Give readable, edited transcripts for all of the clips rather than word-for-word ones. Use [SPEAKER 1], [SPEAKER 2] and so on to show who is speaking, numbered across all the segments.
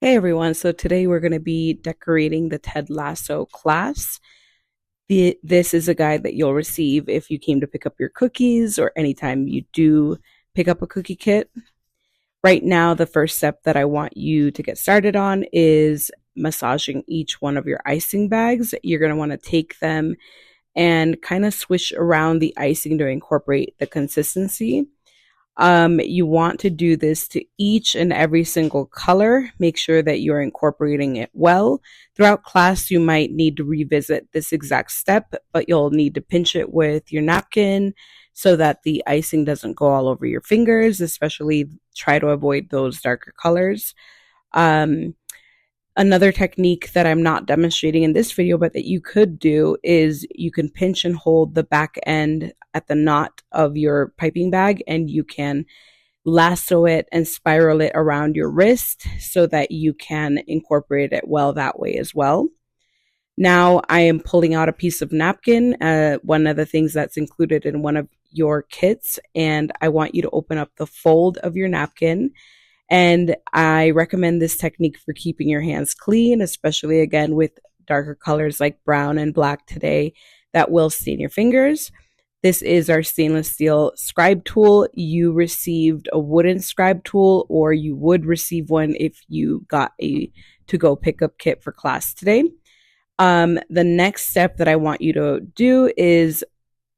[SPEAKER 1] Hey everyone, so today we're going to be decorating the Ted Lasso class. This is a guide that you'll receive if you came to pick up your cookies or anytime you do pick up a cookie kit. Right now, the first step that I want you to get started on is massaging each one of your icing bags. You're going to want to take them and kind of swish around the icing to incorporate the consistency. You want to do this to each and every single color. Make sure that you're incorporating it well. Throughout class, you might need to revisit this exact step, but you'll need to pinch it with your napkin so that the icing doesn't go all over your fingers, especially try to avoid those darker colors. Um, Another technique that I'm not demonstrating in this video, but that you could do is you can pinch and hold the back end at the knot of your piping bag, and you can lasso it and spiral it around your wrist so that you can incorporate it well that way as well. Now I am pulling out a piece of napkin, one of the things that's included in one of your kits, and I want you to open up the fold of your napkin. And I recommend this technique for keeping your hands clean, especially again with darker colors like brown and black today that will stain your fingers. This is our stainless steel scribe tool. You received a wooden scribe tool, or you would receive one if you got a to-go pickup kit for class today. The next step that I want you to do is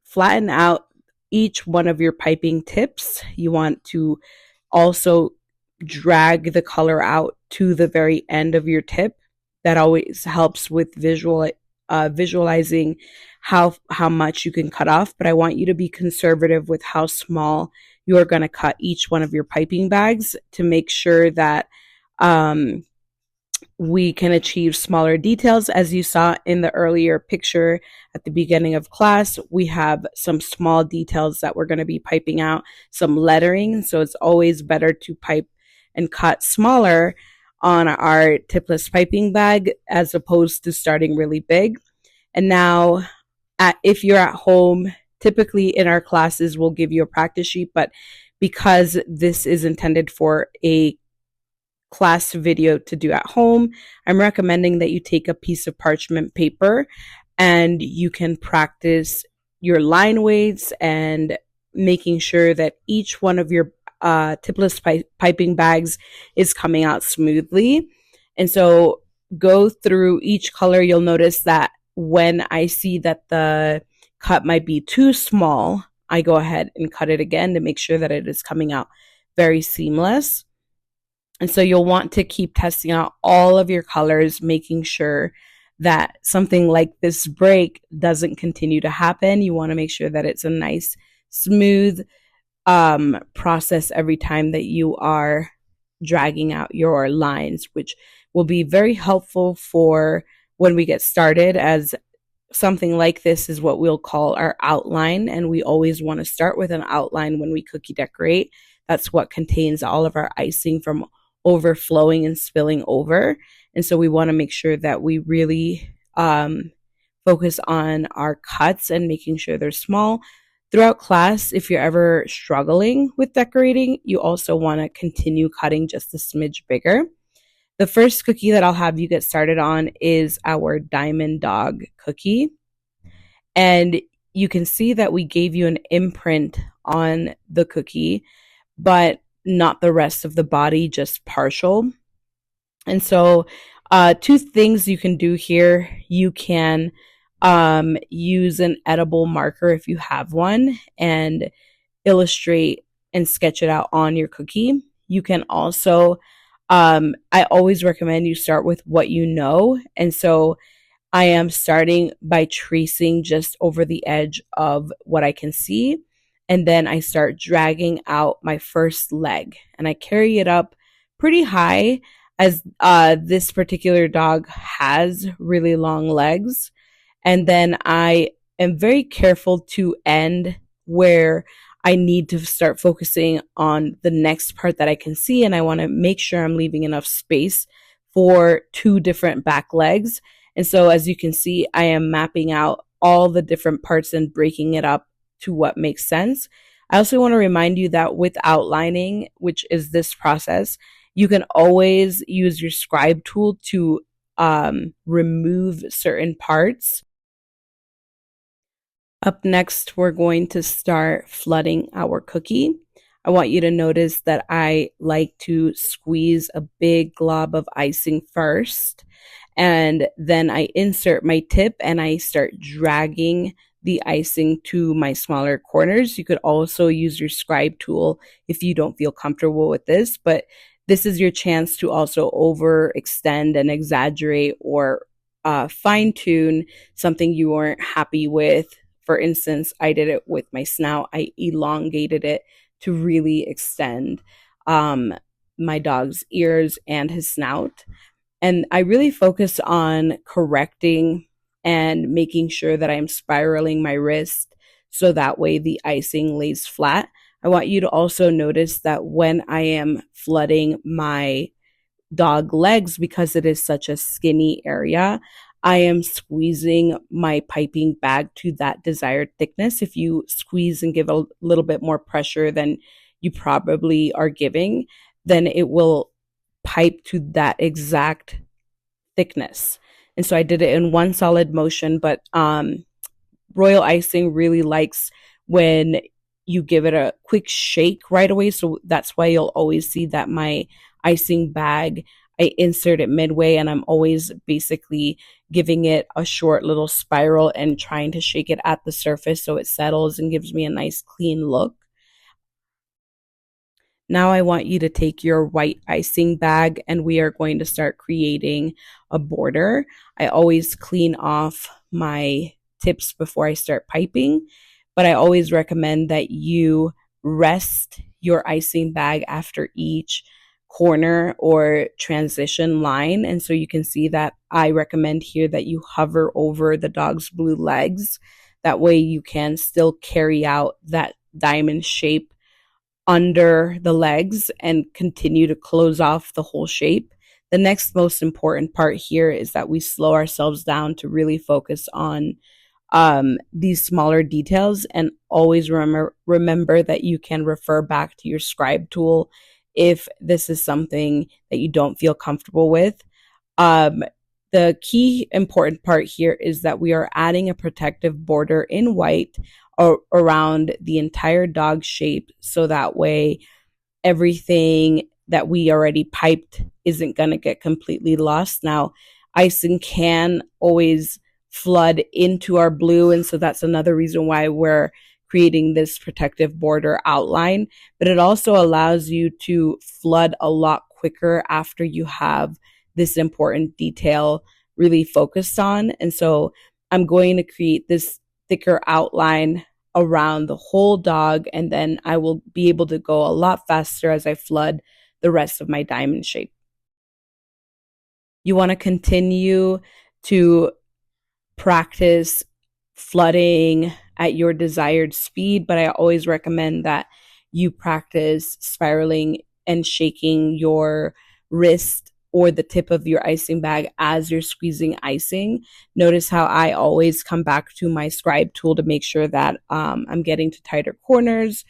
[SPEAKER 1] flatten out each one of your piping tips. You want to also drag the color out to the very end of your tip. That always helps with visualizing how much you can cut off. But I want you to be conservative with how small you are going to cut each one of your piping bags to make sure that we can achieve smaller details. As you saw in the earlier picture at the beginning of class, we have some small details that we're going to be piping out, some lettering. So it's always better to pipe and cut smaller on our tipless piping bag as opposed to starting really big. And now, if you're at home, typically in our classes, we'll give you a practice sheet, but because this is intended for a class video to do at home, I'm recommending that you take a piece of parchment paper and you can practice your line weights and making sure that each one of your tipless piping bags is coming out smoothly. And so go through each color. You'll notice that when I see that the cut might be too small, I go ahead and cut it again to make sure that it is coming out very seamless. And so you'll want to keep testing out all of your colors, making sure that something like this break doesn't continue to happen. You want to make sure that it's a nice, smooth process every time that you are dragging out your lines, which will be very helpful for when we get started, as something like this is what we'll call our outline. And we always want to start with an outline when we cookie decorate. That's what contains all of our icing from overflowing and spilling over. And so we want to make sure that we really focus on our cuts and making sure they're small. Throughout class, if you're ever struggling with decorating, you also want to continue cutting just a smidge bigger. The first cookie that I'll have you get started on is our Diamond Dog cookie. And you can see that we gave you an imprint on the cookie, but not the rest of the body, just partial. And so two things you can do here. You can use an edible marker if you have one and illustrate and sketch it out on your cookie. You can also, I always recommend you start with what you know. And so I am starting by tracing just over the edge of what I can see. And then I start dragging out my first leg and I carry it up pretty high, as this particular dog has really long legs. And then I am very careful to end where I need to start focusing on the next part that I can see. And I want to make sure I'm leaving enough space for two different back legs. And so as you can see, I am mapping out all the different parts and breaking it up to what makes sense. I also want to remind you that with outlining, which is this process, You can always use your scribe tool to remove certain parts. Up next, we're going to start flooding our cookie. I want you to notice that I like to squeeze a big glob of icing first, and then I insert my tip and I start dragging the icing to my smaller corners. You could also use your scribe tool if you don't feel comfortable with this, but this is your chance to also overextend and exaggerate or fine tune something you weren't happy with. For instance, I did it with my snout. I elongated it to really extend um, my dog's ears and his snout. And I really focus on correcting and making sure that I'm spiraling my wrist so that way the icing lays flat. I want you to also notice that when I am flooding my dog legs, because it is such a skinny area, I am squeezing my piping bag to that desired thickness. If you squeeze and give a little bit more pressure than you probably are giving, then it will pipe to that exact thickness. And so I did it in one solid motion, but royal icing really likes when you give it a quick shake right away. So that's why you'll always see that my icing bag, I insert it midway and I'm always basically giving it a short little spiral and trying to shake it at the surface so it settles and gives me a nice clean look. Now I want you to take your white icing bag and we are going to start creating a border. I always clean off my tips before I start piping, but I always recommend that you rest your icing bag after each corner or transition line. And so you can see that I recommend here that you hover over the dog's blue legs. That way you can still carry out that diamond shape under the legs and continue to close off the whole shape. The next most important part here is that we slow ourselves down to really focus on these smaller details, and always remember that you can refer back to your scribe tool if this is something that you don't feel comfortable with. Um, the key important part here is that we are adding a protective border in white around the entire dog shape, so that way everything that we already piped isn't going to get completely lost. Now, icing can always flood into our blue, and so that's another reason why we're creating this protective border outline, but it also allows you to flood a lot quicker after you have this important detail really focused on. And so I'm going to create this thicker outline around the whole dog, and then I will be able to go a lot faster as I flood the rest of my diamond shape. You want to continue to practice flooding at your desired speed, but I always recommend that you practice spiraling and shaking your wrist or the tip of your icing bag as you're squeezing icing. Notice how I always come back to my scribe tool to make sure that I'm getting to tighter corners.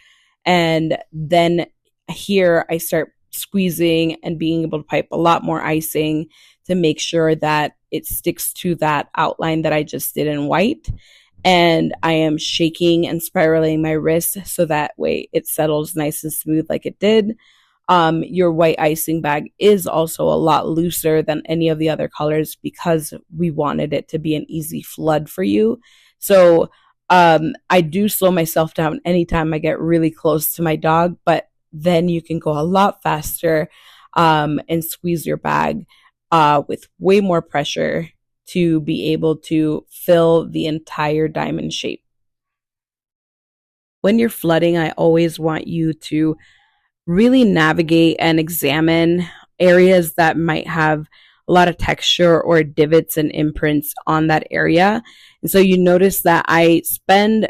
[SPEAKER 1] And then here I start squeezing and being able to pipe a lot more icing to make sure that it sticks to that outline that I just did in white. And I am shaking and spiraling my wrist so that way it settles nice and smooth like it did. Your white icing bag is also a lot looser than any of the other colors because we wanted it to be an easy flood for you. So I do slow myself down anytime I get really close to my dog, but then you can go a lot faster and squeeze your bag with way more pressure to be able to fill the entire diamond shape. When you're flooding, I always want you to really navigate and examine areas that might have a lot of texture or divots and imprints on that area. And so you notice that I spend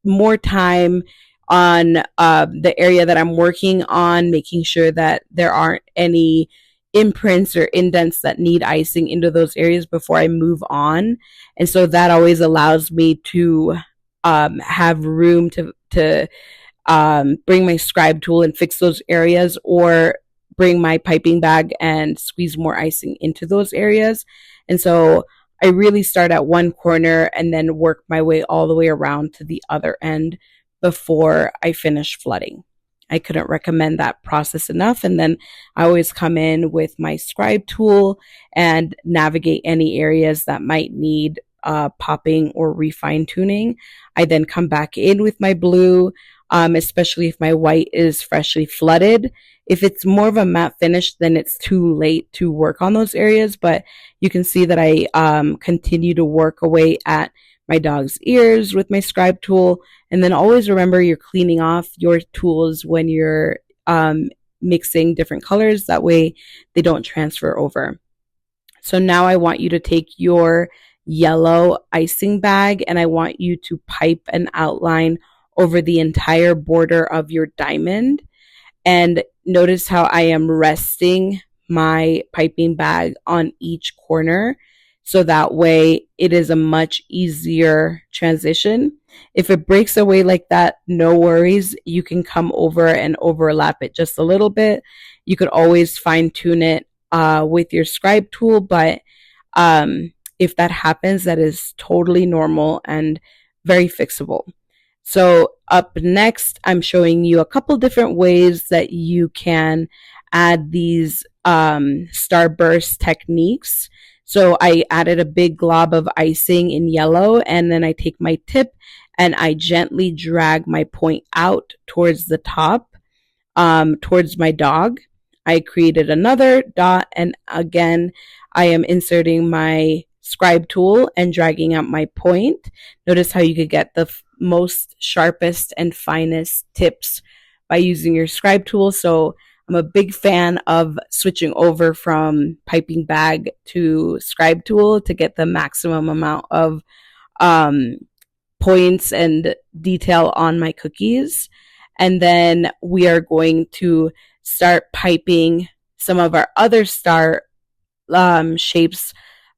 [SPEAKER 1] more time on the area that I'm working on, making sure that there aren't any imprints or indents that need icing into those areas before I move on. And so that always allows me to have room to bring my scribe tool and fix those areas, or bring my piping bag and squeeze more icing into those areas. And so I really start at one corner and then work my way all the way around to the other end before I finish flooding. I couldn't recommend that process enough. And then I always come in with my scribe tool and navigate any areas that might need popping or refine tuning. I then come back in with my blue, especially if my white is freshly flooded. If it's more of a matte finish, then it's too late to work on those areas. But you can see that I continue to work away at my dog's ears with my scribe tool. And then always remember you're cleaning off your tools when you're mixing different colors. That way they don't transfer over. So now I want you to take your yellow icing bag and I want you to pipe an outline over the entire border of your diamond. And notice how I am resting my piping bag on each corner. So that way it is a much easier transition. If it breaks away like that, no worries. You can come over and overlap it just a little bit. You could always fine tune it with your scribe tool, but if that happens, that is totally normal and very fixable. So up next, I'm showing you a couple different ways that you can add these starburst techniques. So I added a big glob of icing in yellow, and then I take my tip and I gently drag my point out towards the top, towards my dog. I created another dot, and again, I am inserting my scribe tool and dragging out my point. Notice how you could get the most sharpest and finest tips by using your scribe tool. So I'm a big fan of switching over from piping bag to scribe tool to get the maximum amount of points and detail on my cookies. And then we are going to start piping some of our other star shapes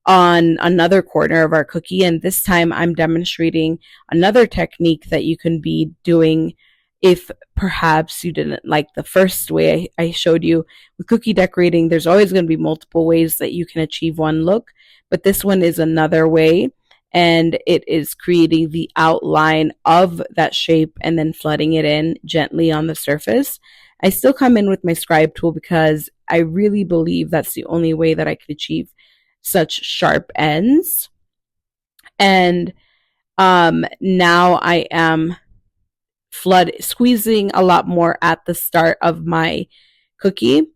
[SPEAKER 1] on another corner of our cookie. And this time I'm demonstrating another technique that you can be doing if perhaps you didn't like the first way I showed you. With cookie decorating, there's always going to be multiple ways that you can achieve one look, but this one is another way, and it is creating the outline of that shape and then flooding it in gently on the surface. I still come in with my scribe tool because I really believe that's the only way that I could achieve such sharp ends. And now I am squeezing a lot more at the start of my cookie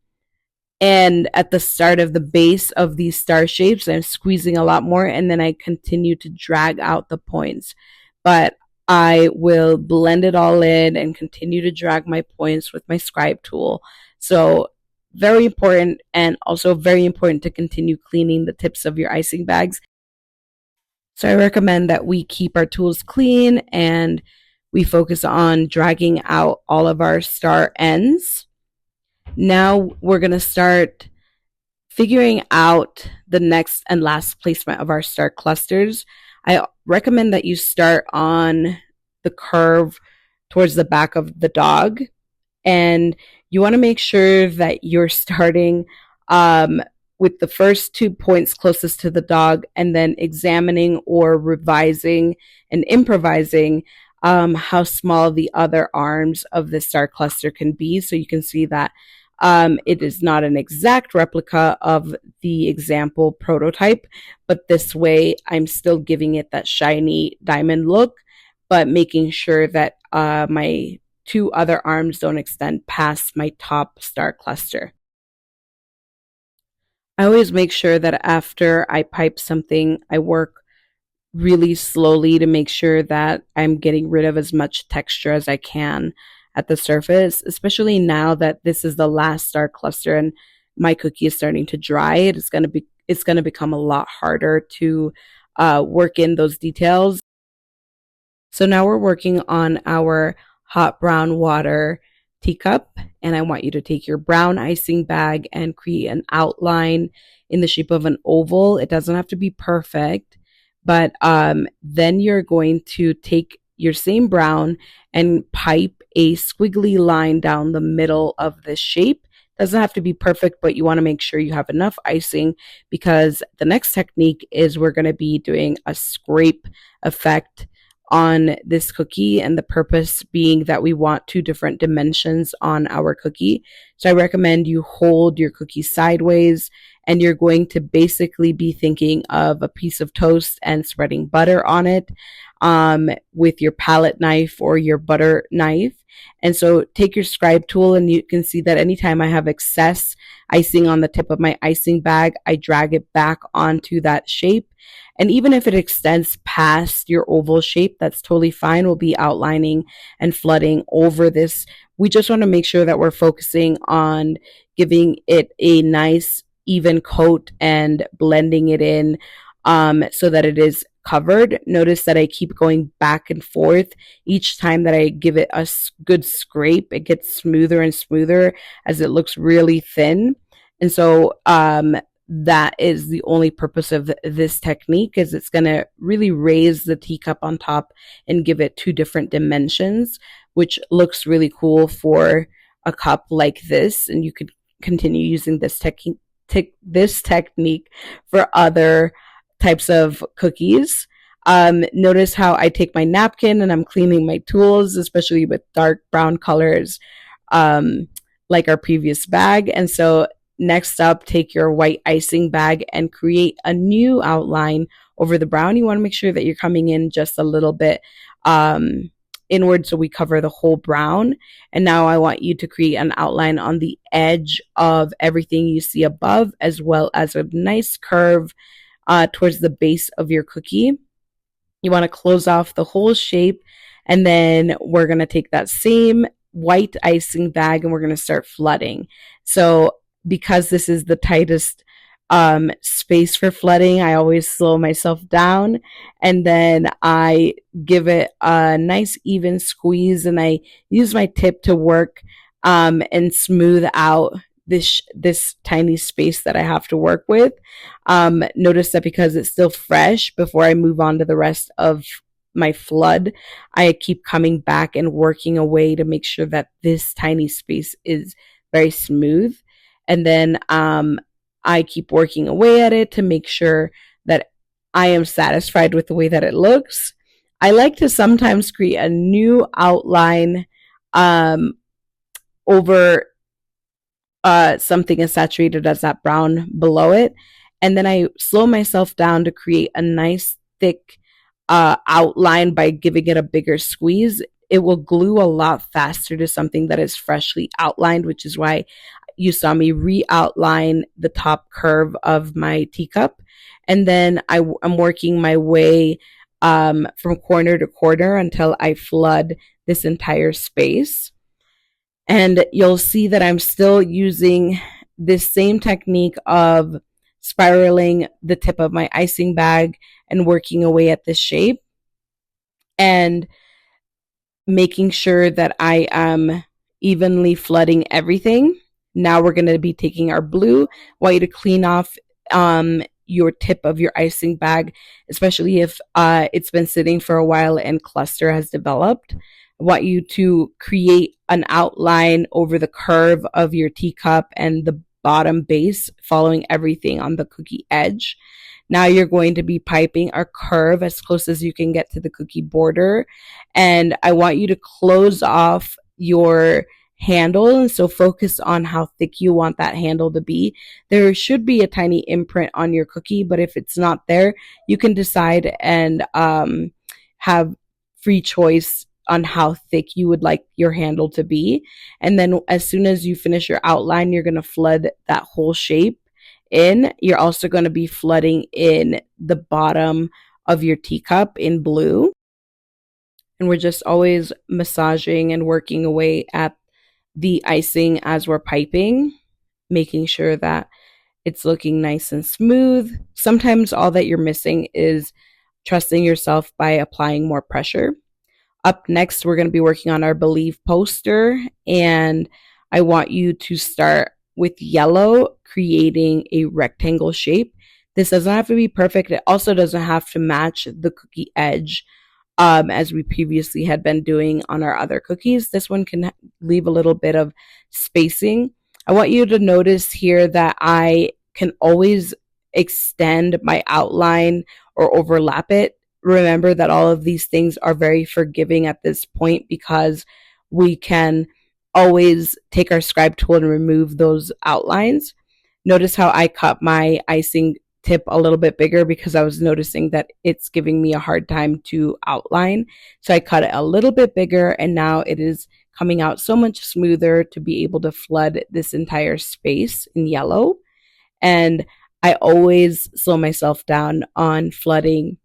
[SPEAKER 1] and at the start of the base of these star shapes. I'm squeezing a lot more, and then I continue to drag out the points, but I will blend it all in and continue to drag my points with my scribe tool. So very important, and also very important to continue cleaning the tips of your icing bags. So I recommend that we keep our tools clean and we focus on dragging out all of our star ends. Now we're going to start figuring out the next and last placement of our star clusters. I recommend that you start on the curve towards the back of the dog, and you want to make sure that you're starting with the first 2 points closest to the dog, and then examining or revising and improvising how small the other arms of the star cluster can be. So you can see that it is not an exact replica of the example prototype, but this way I'm still giving it that shiny diamond look, but making sure that my 2 other arms don't extend past my top star cluster. I always make sure that after I pipe something, I work really slowly to make sure that I'm getting rid of as much texture as I can at the surface, especially now that this is the last star cluster and my cookie is starting to dry. It's going to become a lot harder to work in those details. So now we're working on our hot brown water teacup, and I want you to take your brown icing bag and create an outline in the shape of an oval. It doesn't have to be perfect, but then you're going to take your same brown and pipe a squiggly line down the middle of this shape Doesn't have to be perfect, but you want to make sure you have enough icing, because the next technique is we're going to be doing a scrape effect on this cookie, and the purpose being that we want two different dimensions on our cookie. So I recommend you hold your cookie sideways, and you're going to basically be thinking of a piece of toast and spreading butter on it with your palette knife or your butter knife. And so take your scribe tool, and you can see that anytime I have excess icing on the tip of my icing bag, I drag it back onto that shape. And even if it extends past your oval shape, that's totally fine. We'll be outlining and flooding over this. We just want to make sure that we're focusing on giving it a nice even coat and blending it in so that it is covered. Notice that I keep going back and forth each time that I give it a good scrape. It gets smoother and smoother as it looks really thin. And so that is the only purpose of this technique, is it's going to really raise the teacup on top and give it two different dimensions, which looks really cool for a cup like this. And you could continue using this technique for other types of cookies. Notice how I take my napkin and I'm cleaning my tools, especially with dark brown colors, like our previous bag. And so next up, take your white icing bag and create a new outline over the brown. You want to make sure that you're coming in just a little bit inward so we cover the whole brown. And now I want you to create an outline on the edge of everything you see above, as well as a nice curve towards the base of your cookie. You want to close off the whole shape, and then we're going to take that same white icing bag and we're going to start flooding. So because this is the tightest space for flooding, I always slow myself down, and then I give it a nice even squeeze, and I use my tip to work and smooth out this tiny space that I have to work with. Notice that because it's still fresh, before I move on to the rest of my flood, I keep coming back and working away to make sure that this tiny space is very smooth. And then I keep working away at it to make sure that I am satisfied with the way that it looks. I like to sometimes create a new outline over something as saturated as that brown below it. And then I slow myself down to create a nice thick outline by giving it a bigger squeeze. It will glue a lot faster to something that is freshly outlined, which is why you saw me re-outline the top curve of my teacup. And then I'm working my way from corner to corner until I flood this entire space. And you'll see that I'm still using this same technique of spiraling the tip of my icing bag and working away at this shape and making sure that I am evenly flooding everything. Now we're going to be taking our blue. I want you to clean off your tip of your icing bag, especially if it's been sitting for a while and cluster has developed. I want you to create an outline over the curve of your teacup and the bottom base, following everything on the cookie edge. Now you're going to be piping a curve as close as you can get to the cookie border. And I want you to close off your handle, and so focus on how thick you want that handle to be. There should be a tiny imprint on your cookie, but if it's not there, you can decide and have free choice on how thick you would like your handle to be. And then as soon as you finish your outline, you're going to flood that whole shape in. You're also going to be flooding in the bottom of your teacup in blue. And we're just always massaging and working away at the icing as we're piping, making sure that it's looking nice and smooth. Sometimes all that you're missing is trusting yourself by applying more pressure. Up next, we're going to be working on our Believe poster, and I want you to start with yellow, creating a rectangle shape. This doesn't have to be perfect. It also doesn't have to match the cookie edge as we previously had been doing on our other cookies. This one can leave a little bit of spacing. I want you to notice here that I can always extend my outline or overlap it. Remember that all of these things are very forgiving at this point because we can always take our scribe tool and remove those outlines. Notice how I cut my icing tip a little bit bigger because I was noticing that it's giving me a hard time to outline. So I cut it a little bit bigger, and now it is coming out so much smoother to be able to flood this entire space in yellow. And I always slow myself down on flooding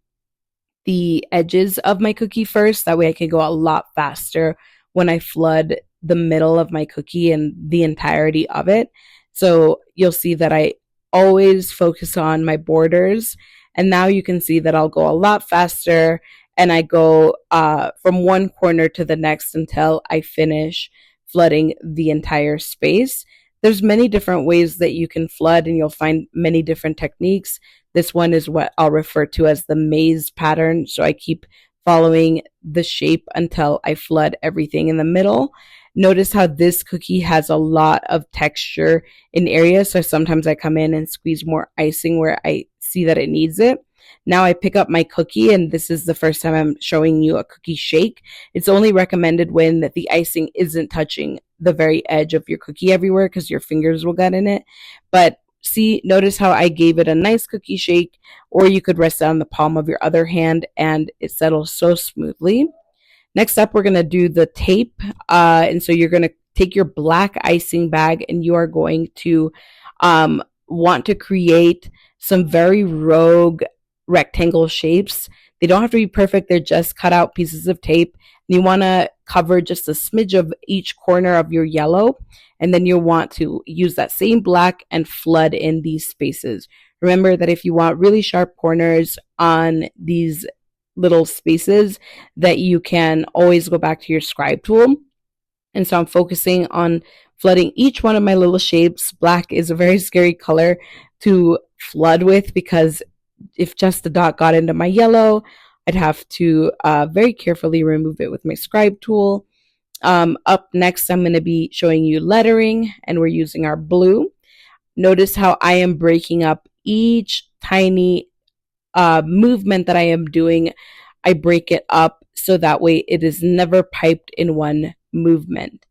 [SPEAKER 1] the edges of my cookie first. That way I can go a lot faster when I flood the middle of my cookie and the entirety of it. So you'll see that I always focus on my borders. And now you can see that I'll go a lot faster, and I go from one corner to the next until I finish flooding the entire space. There's many different ways that you can flood, and you'll find many different techniques. This one is what I'll refer to as the maze pattern. So I keep following the shape until I flood everything in the middle. Notice how this cookie has a lot of texture in areas. So sometimes I come in and squeeze more icing where I see that it needs it. Now I pick up my cookie, and this is the first time I'm showing you a cookie shake. It's only recommended when the icing isn't touching the very edge of your cookie everywhere because your fingers will get in it. But see, notice how I gave it a nice cookie shake, or you could rest it on the palm of your other hand and it settles so smoothly. Next up, we're going to do the tape. And so you're going to take your black icing bag, and you are going to want to create some very rogue rectangle shapes. They don't have to be perfect. They're just cut out pieces of tape. And you want to cover just a smidge of each corner of your yellow. And then you'll want to use that same black and flood in these spaces. Remember that if you want really sharp corners on these little spaces, that you can always go back to your scribe tool. And so I'm focusing on flooding each one of my little shapes. Black is a very scary color to flood with because if just the dot got into my yellow, I'd have to very carefully remove it with my scribe tool. Up next, I'm going to be showing you lettering, and we're using our blue. Notice how I am breaking up each tiny movement that I am doing. I break it up so that way it is never piped in one movement.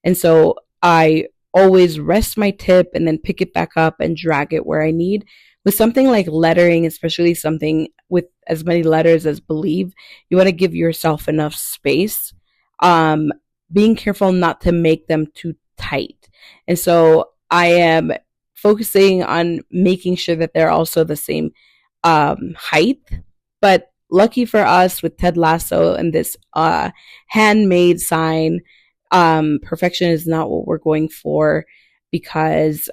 [SPEAKER 1] And so I always rest my tip and then pick it back up and drag it where I need. With something like lettering, especially something with as many letters as believe, you want to give yourself enough space, being careful not to make them too tight. And so I am focusing on making sure that they're also the same height. But lucky for us with Ted Lasso and this handmade sign, perfection is not what we're going for, because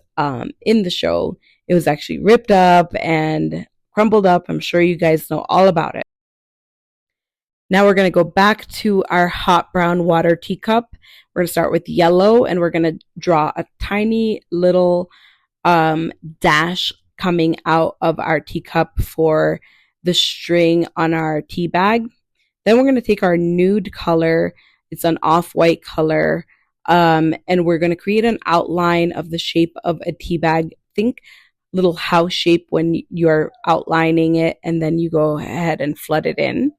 [SPEAKER 1] in the show, it was actually ripped up and crumbled up. I'm sure you guys know all about it. Now we're going to go back to our hot brown water teacup. We're going to start with yellow, and we're going to draw a tiny little dash coming out of our teacup for the string on our tea bag. Then we're going to take our nude color. It's an off-white color. And we're going to create an outline of the shape of a tea bag. Think little house shape when you're outlining it, and then you go ahead and flood it in.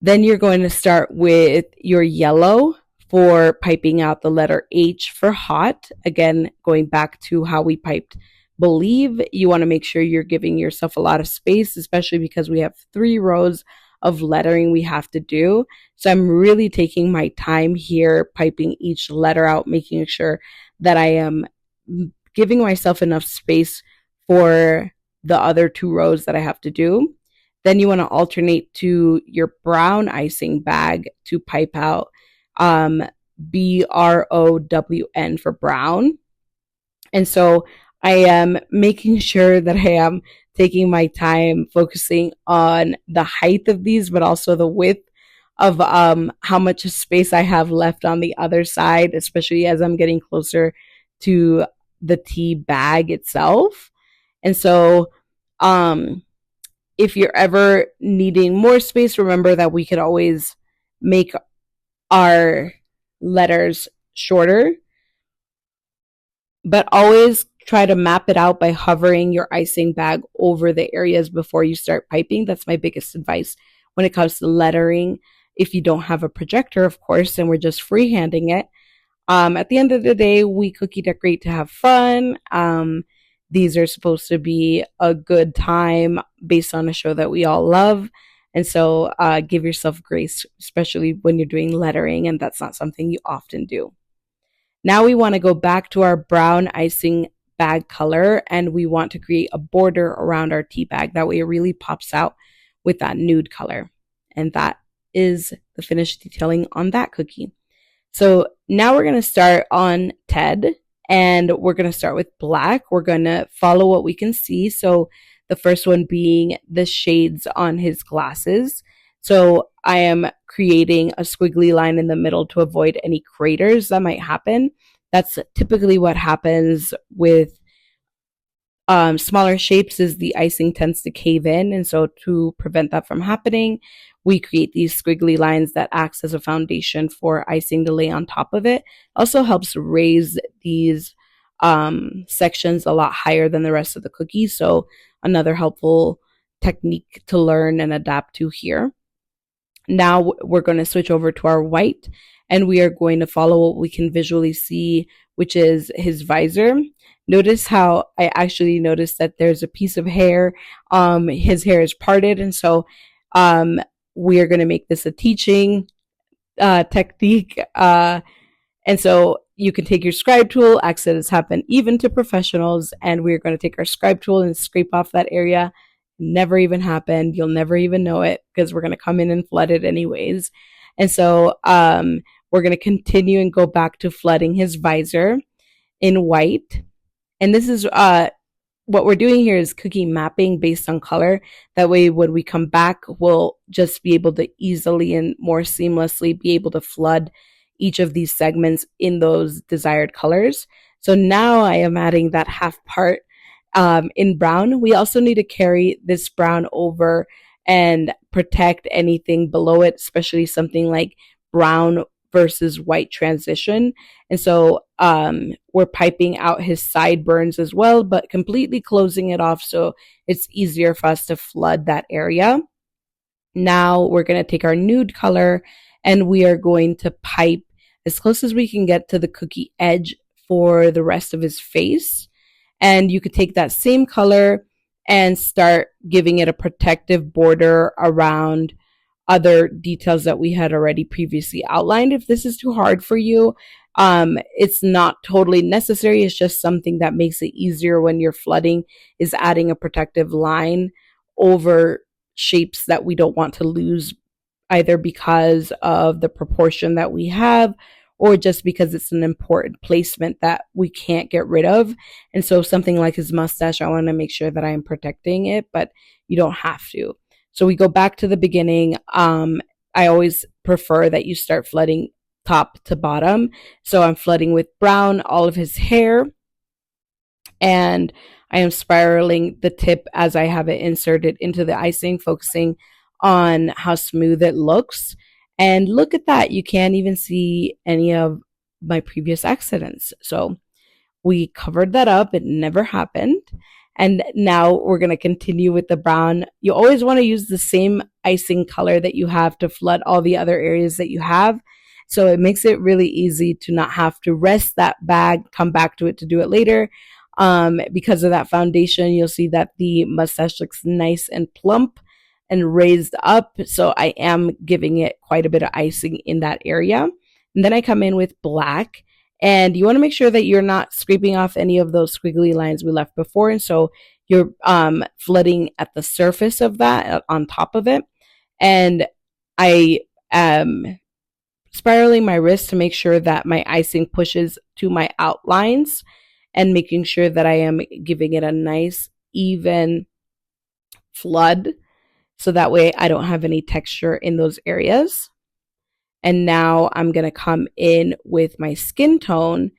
[SPEAKER 1] Then you're going to start with your yellow for piping out the letter H for hot. Again, going back to how we piped believe, you want to make sure you're giving yourself a lot of space, especially because we have 3 rows of lettering we have to do. So I'm really taking my time here, piping each letter out, making sure that I am giving myself enough space for the other 2 rows that I have to do. Then you want to alternate to your brown icing bag to pipe out BROWN for brown. And so I am making sure that I am taking my time focusing on the height of these, but also the width of how much space I have left on the other side, especially as I'm getting closer to the tea bag itself. And so if you're ever needing more space, remember that we could always make our letters shorter. but always try to map it out by hovering your icing bag over the areas before you start piping. That's my biggest advice when it comes to lettering. If you don't have a projector, of course, and we're just freehanding it, at the end of the day, we cookie decorate to have fun. These are supposed to be a good time based on a show that we all love. And so give yourself grace, especially when you're doing lettering, and that's not something you often do. Now we want to go back to our brown icing bag color, and we want to create a border around our tea bag. That way it really pops out with that nude color. And that is the finished detailing on that cookie. So now we're going to start on Ted, and we're going to start with black. We're going to follow what we can see. So the first one being the shades on his glasses. So I am creating a squiggly line in the middle to avoid any craters that might happen. That's typically what happens with smaller shapes, is the icing tends to cave in. And so to prevent that from happening, we create these squiggly lines that acts as a foundation for icing to lay on top of it. Also helps raise these sections a lot higher than the rest of the cookie. So another helpful technique to learn and adapt to here. Now we're going to switch over to our white, and we are going to follow what we can visually see, which is his visor. Notice how I actually noticed that there's a piece of hair. His hair is parted, and so we are going to make this a teaching technique. And so you can take your scribe tool. Accidents happen even to professionals, and we're going to take our scribe tool and scrape off that area. Never even happened. You'll never even know it because we're going to come in and flood it anyways. And so we're going to continue and go back to flooding his visor in white. And this is what we're doing here is cookie mapping based on color. That way, when we come back, we'll just be able to easily and more seamlessly be able to flood each of these segments in those desired colors. So now I am adding that half part in brown. We also need to carry this brown over and protect anything below it, especially something like brown versus white transition. And so we're piping out his sideburns as well, but completely closing it off so it's easier for us to flood that area. Now we're going to take our nude color, and we are going to pipe as close as we can get to the cookie edge for the rest of his face. And you could take that same color and start giving it a protective border around other details that we had already previously outlined. If this is too hard for you, it's not totally necessary. It's just something that makes it easier when you're flooding, is adding a protective line over shapes that we don't want to lose, either because of the proportion that we have or just because it's an important placement that we can't get rid of. And so something like his mustache, I want to make sure that I am protecting it, but you don't have to. So we go back to the beginning. I always prefer that you start flooding top to bottom. So I'm flooding with brown all of his hair, and I am spiraling the tip as I have it inserted into the icing, focusing on how smooth it looks. And look at that. You can't even see any of my previous accidents. So we covered that up. It never happened. And now we're going to continue with the brown. You always want to use the same icing color that you have to flood all the other areas that you have. So it makes it really easy to not have to rest that bag, come back to it to do it later. Because of that foundation, you'll see that the mustache looks nice and plump and raised up. So I am giving it quite a bit of icing in that area. And then I come in with black. And you want to make sure that you're not scraping off any of those squiggly lines we left before. And so you're flooding at the surface of that, on top of it. And I am spiraling my wrist to make sure that my icing pushes to my outlines, and making sure that I am giving it a nice, even flood. So that way I don't have any texture in those areas. And now I'm going to come in with my skin tone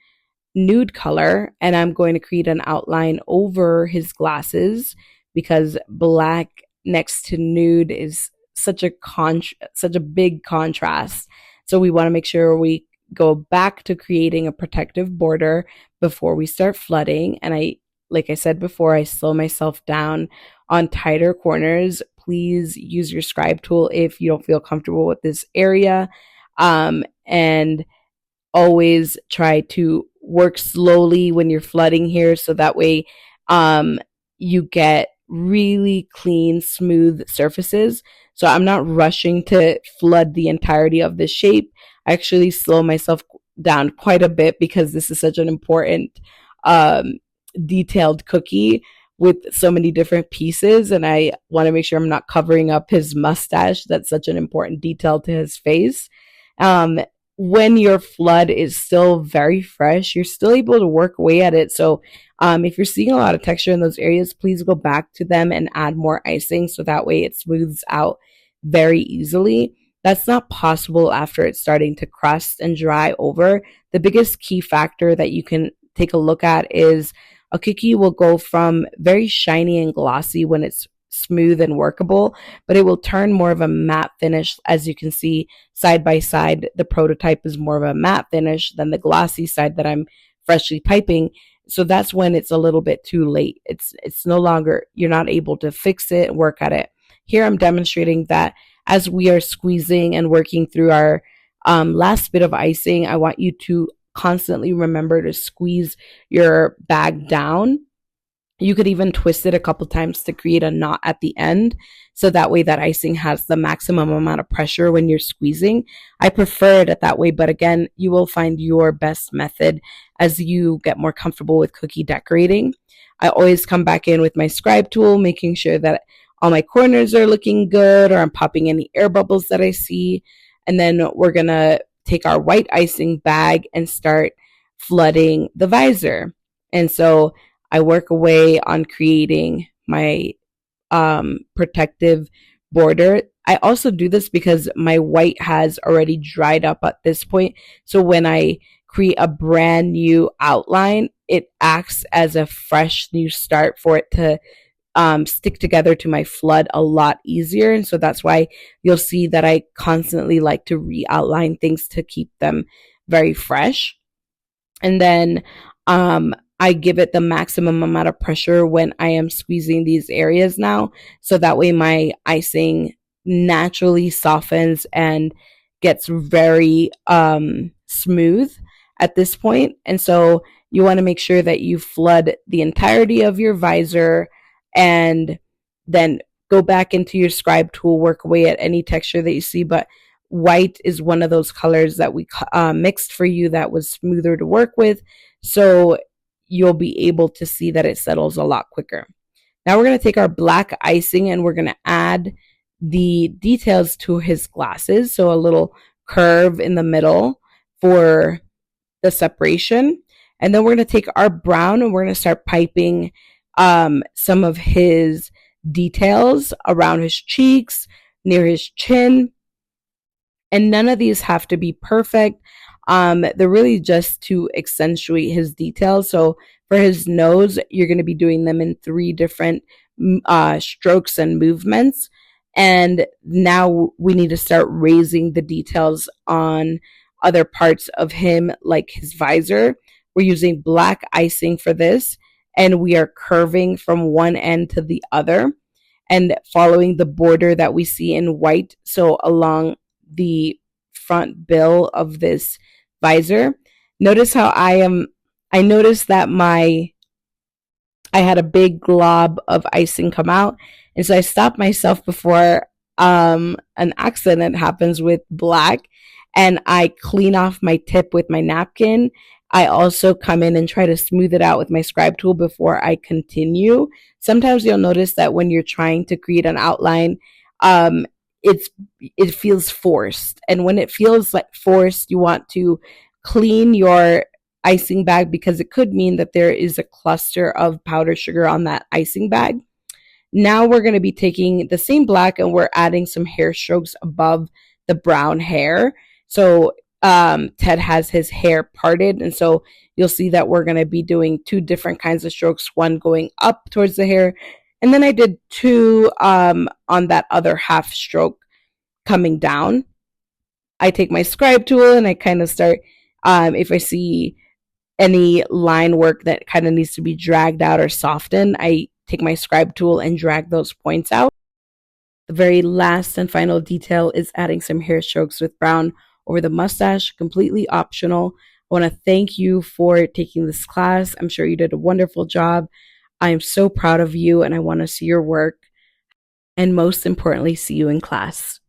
[SPEAKER 1] nude color, and I'm going to create an outline over his glasses, because black next to nude is such a big contrast. So we want to make sure we go back to creating a protective border before we start flooding. And like I said before, I slow myself down on tighter corners. Please use your scribe tool if you don't feel comfortable with this area. And always try to work slowly when you're flooding here, so that way you get really clean, smooth surfaces. So I'm not rushing to flood the entirety of the shape. I actually slow myself down quite a bit because this is such an important um, detailed cookie with so many different pieces, and I want to make sure I'm not covering up his mustache. That's such an important detail to his face. um, when your flood is still very fresh, you're still able to work away at it. So if you're seeing a lot of texture in those areas, please go back to them and add more icing so that way it smooths out very easily. That's not possible after it's starting to crust and dry over. The biggest key factor that you can take a look at is a cookie will go from very shiny and glossy when it's smooth and workable, but it will turn more of a matte finish. As you can see side by side, the prototype is more of a matte finish than the glossy side that I'm freshly piping. So that's when it's a little bit too late. It's no longer, you're not able to fix it, work at it. Here I'm demonstrating that as we are squeezing and working through our last bit of icing, I want you to constantly remember to squeeze your bag down. You could even twist it a couple times to create a knot at the end. So that way that icing has the maximum amount of pressure when you're squeezing. I prefer it that way, but again, you will find your best method as you get more comfortable with cookie decorating. I always come back in with my scribe tool, making sure that all my corners are looking good, or I'm popping any air bubbles that I see. And then we're gonna take our white icing bag and start flooding the visor. And so I work away on creating my protective border. I also do this because my white has already dried up at this point. So when I create a brand new outline, it acts as a fresh new start for it to stick together to my flood a lot easier. And so that's why you'll see that I constantly like to re-outline things to keep them very fresh. And then I give it the maximum amount of pressure when I am squeezing these areas now. So that way my icing naturally softens and gets very smooth at this point. And so you want to make sure that you flood the entirety of your visor and then go back into your scribe tool, work away at any texture that you see. But white is one of those colors that we mixed for you that was smoother to work with. So you'll be able to see that it settles a lot quicker. Now we're going to take our black icing and we're going to add the details to his glasses. So a little curve in the middle for the separation. And then we're going to take our brown and we're going to start piping some of his details around his cheeks, near his chin. And none of these have to be perfect. They're really just to accentuate his details. So for his nose, you're going to be doing them in 3 different strokes and movements. And now we need to start raising the details on other parts of him, like his visor. We're using black icing for this, and we are curving from one end to the other and following the border that we see in white. So along the front bill of this visor, notice how I noticed that I had a big glob of icing come out, and so I stopped myself before an accident happens with black, and I clean off my tip with my napkin. I also come in and try to smooth it out with my scribe tool before I continue. Sometimes you'll notice that when you're trying to create an outline, it feels forced, and when it feels like forced, you want to clean your icing bag because it could mean that there is a cluster of powdered sugar on that icing bag. Now we're going to be taking the same black and we're adding some hair strokes above the brown hair. So Ted has his hair parted, and so you'll see that we're going to be doing 2 different kinds of strokes, one going up towards the hair, and then I did 2 on that other half stroke coming down. I take my scribe tool and I kind of start If I see any line work that kind of needs to be dragged out or softened, I take my scribe tool and drag those points out. The very last and final detail is adding some hair strokes with brown over the mustache, completely optional. I want to thank you for taking this class. I'm sure you did a wonderful job. I am so proud of you and I want to see your work and most importantly, see you in class.